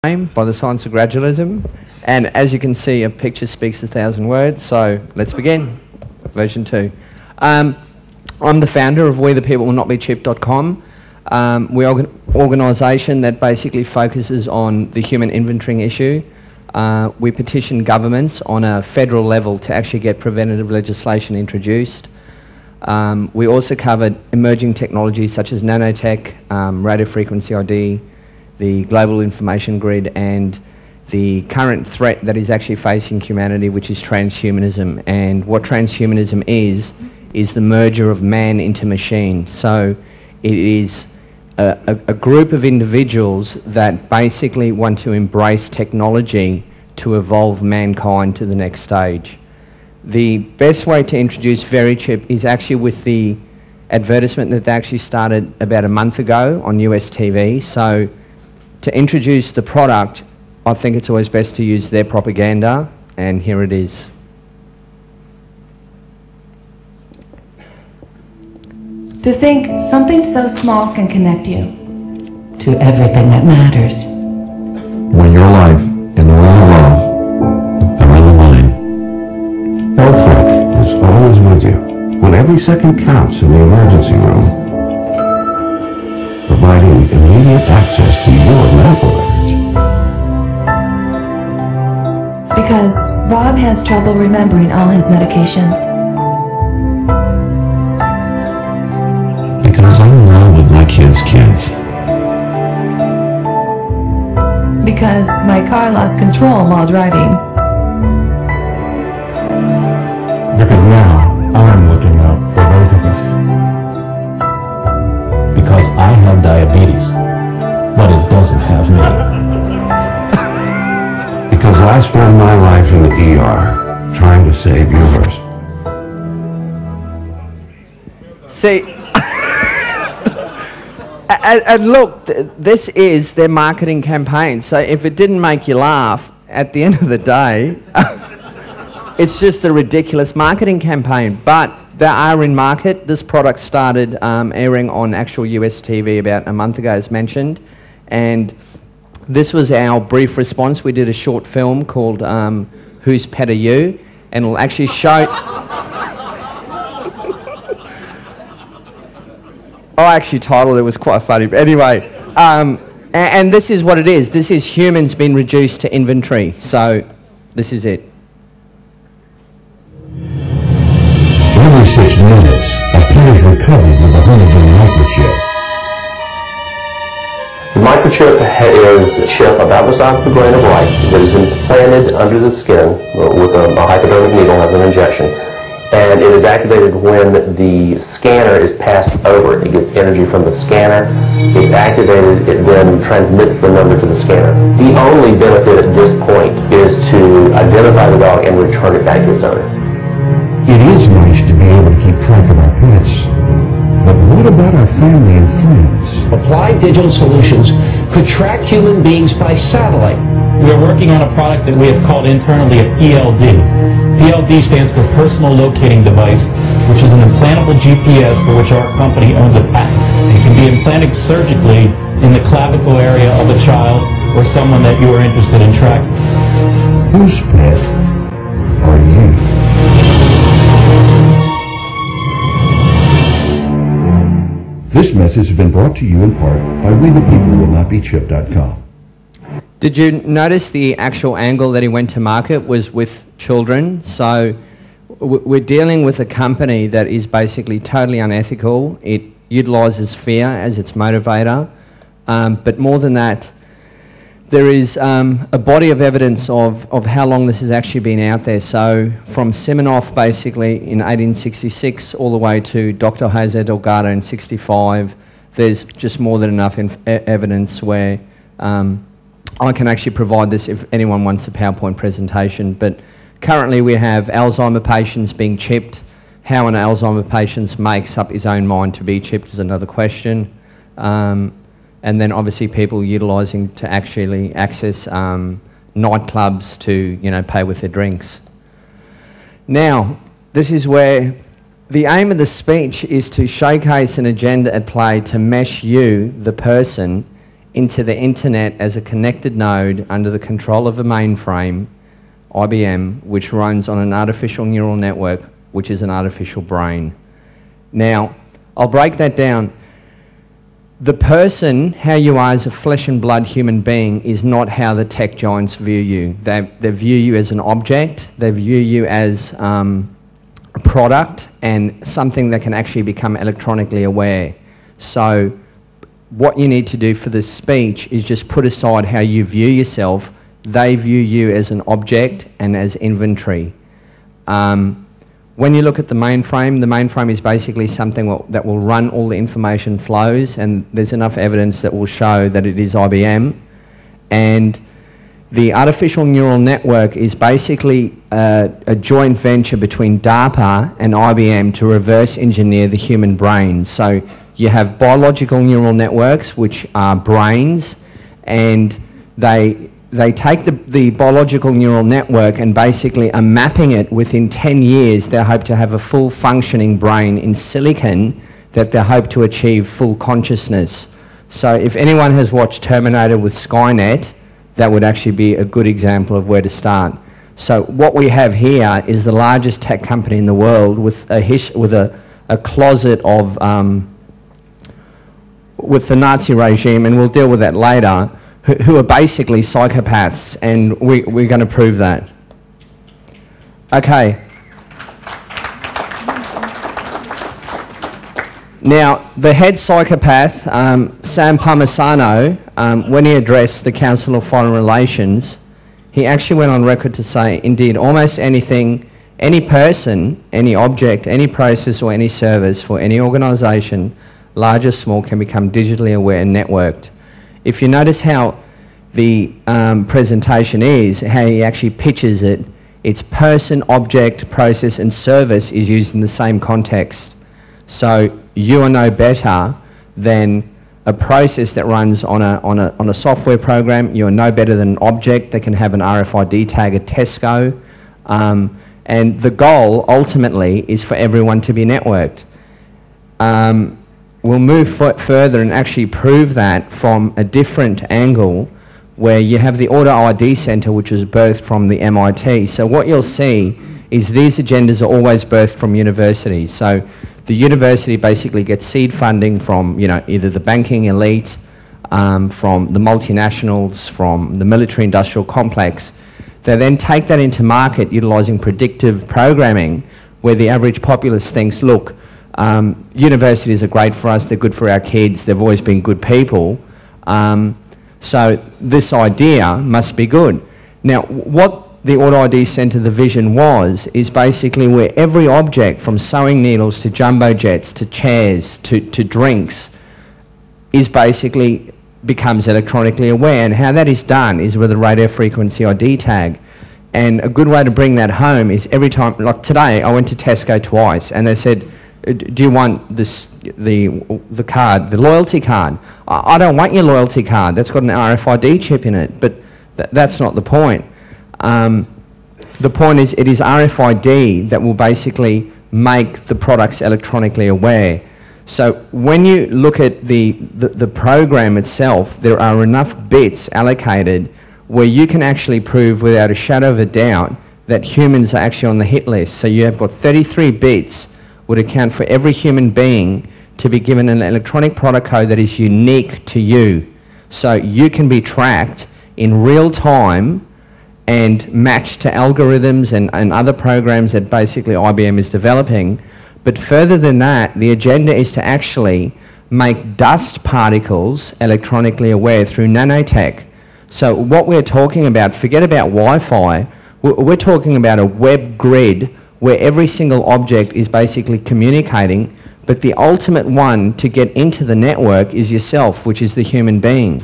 By the science of gradualism, and as you can see, a picture speaks 1,000 words, so let's begin. Version 2. I'm the founder of WeThePeopleWillNotBeChipped.com. We're an organisation that basically focuses on the human inventorying issue. We petition governments on a federal level to actually get preventative legislation introduced. We also covered emerging technologies such as nanotech, radio frequency ID, the global information grid, and the current threat that is actually facing humanity, which is transhumanism. And what transhumanism is the merger of man into machine. So it is a group of individuals that basically want to embrace technology to evolve mankind to the next stage. The best way to introduce VeriChip is actually with the advertisement that they actually started about a month ago on US TV. So to introduce the product, I think it's always best to use their propaganda, and here it is. To think something so small can connect you to everything that matters. When your life and the one you love are on the line, HealthTech is always with you when every second counts in the emergency room, providing immediate access to your medical records. because Bob has trouble remembering all his medications. Because I'm in love with my kids' kids. Because my car lost control while driving. Because now I'm looking out for both of us. Because I have diabetes, but it doesn't have me. Because I spend my life in the ER trying to save yours. See, and look, this is their marketing campaign. So if it didn't make you laugh, at the end of the day, it's just a ridiculous marketing campaign. But they are in market. This product started airing on actual US TV about a month ago, as mentioned. And this was our brief response. We did a short film called Whose Pet Are You? And it'll actually show... I actually titled it, was quite funny. But anyway, and this is what it is. This is humans being reduced to inventory. So this is it. Every 6 minutes, a pet is recovered with a Honeydoo microchip. The microchip is a chip about the size of a grain of rice that is implanted under the skin with a hypodermic needle as an injection. And it is activated when the scanner is passed over. It gets energy from the scanner, it's activated, it then transmits the number to the scanner. The only benefit at this point is to identify the dog and return it back to its owner. It is nice to be able to keep track of our pets, but what about our family and friends? Applied Digital Solutions could track human beings by satellite. We are working on a product that we have called internally a PLD. PLD stands for Personal Locating Device, which is an implantable GPS for which our company owns a patent. It can be implanted surgically in the clavicle area of a child or someone that you are interested in tracking. Whose pet are you? This message has been brought to you in part by WeThePeopleWillNotBeChipped.com. Did you notice the actual angle that he went to market was with children? So we're dealing with a company that is basically totally unethical. It utilises fear as its motivator. But more than that, there is a body of evidence of how long this has actually been out there. So from Siminoff basically in 1866 all the way to Dr. Jose Delgado in 65, there's just more than enough evidence where I can actually provide this if anyone wants a PowerPoint presentation. But currently we have Alzheimer patients being chipped. How an Alzheimer patient makes up his own mind to be chipped is another question. And then obviously people utilising to actually access nightclubs to, you know, pay with their drinks. Now, this is where the aim of the speech is to showcase an agenda at play to mesh you, the person, into the internet as a connected node under the control of a mainframe, IBM, which runs on an artificial neural network, which is an artificial brain. Now, I'll break that down. The person, how you are as a flesh and blood human being, is not how the tech giants view you. They view you as an object, they view you as a product and something that can actually become electronically aware. So what you need to do for this speech is just put aside how you view yourself. They view you as an object and as inventory. When you look at the mainframe is basically something that will run all the information flows, and there's enough evidence that will show that it is IBM. And the artificial neural network is basically a joint venture between DARPA and IBM to reverse engineer the human brain. So you have biological neural networks, which are brains, and they take the biological neural network and basically are mapping it within 10 years. They hope to have a full functioning brain in silicon that they hope to achieve full consciousness. So if anyone has watched Terminator with Skynet, that would actually be a good example of where to start. So what we have here is the largest tech company in the world with a closet of with the Nazi regime, and we'll deal with that later, who are basically psychopaths, and we're going to prove that. Okay. Now, the head psychopath, Sam Palmisano, when he addressed the Council of Foreign Relations, he actually went on record to say, indeed, almost anything, any person, any object, any process or any service for any organisation, large or small, can become digitally aware and networked. If you notice how the presentation is, how he actually pitches it, it's person, object, process and service is used in the same context. So you are no better than a process that runs on a software program. You are no better than an object that can have an RFID tag at Tesco. And the goal ultimately is for everyone to be networked. We'll move further and actually prove that from a different angle, where you have the Auto ID Centre, which was birthed from the MIT. So what you'll see is these agendas are always birthed from universities. So the university basically gets seed funding from, either the banking elite, from the multinationals, from the military-industrial complex. They then take that into market utilising predictive programming, where the average populace thinks, look, universities are great for us, they're good for our kids, they've always been good people, so this idea must be good. Now, what the Auto ID Centre, the vision was, is basically where every object, from sewing needles to jumbo jets to chairs to drinks, is basically becomes electronically aware. And how that is done is with a radio frequency ID tag. And a good way to bring that home is every time, like today, I went to Tesco twice, and they said, do you want the card, the loyalty card? I don't want your loyalty card. That's got an RFID chip in it. But that's not the point. The point is, it is RFID that will basically make the products electronically aware. So when you look at the program itself, there are enough bits allocated where you can actually prove without a shadow of a doubt that humans are actually on the hit list. So you have got 33 bits would account for every human being to be given an electronic product code that is unique to you. So you can be tracked in real time and matched to algorithms and other programs that basically IBM is developing. But further than that, the agenda is to actually make dust particles electronically aware through nanotech. So what we're talking about, forget about Wi-Fi, we're talking about a web grid where every single object is basically communicating, but the ultimate one to get into the network is yourself, which is the human being.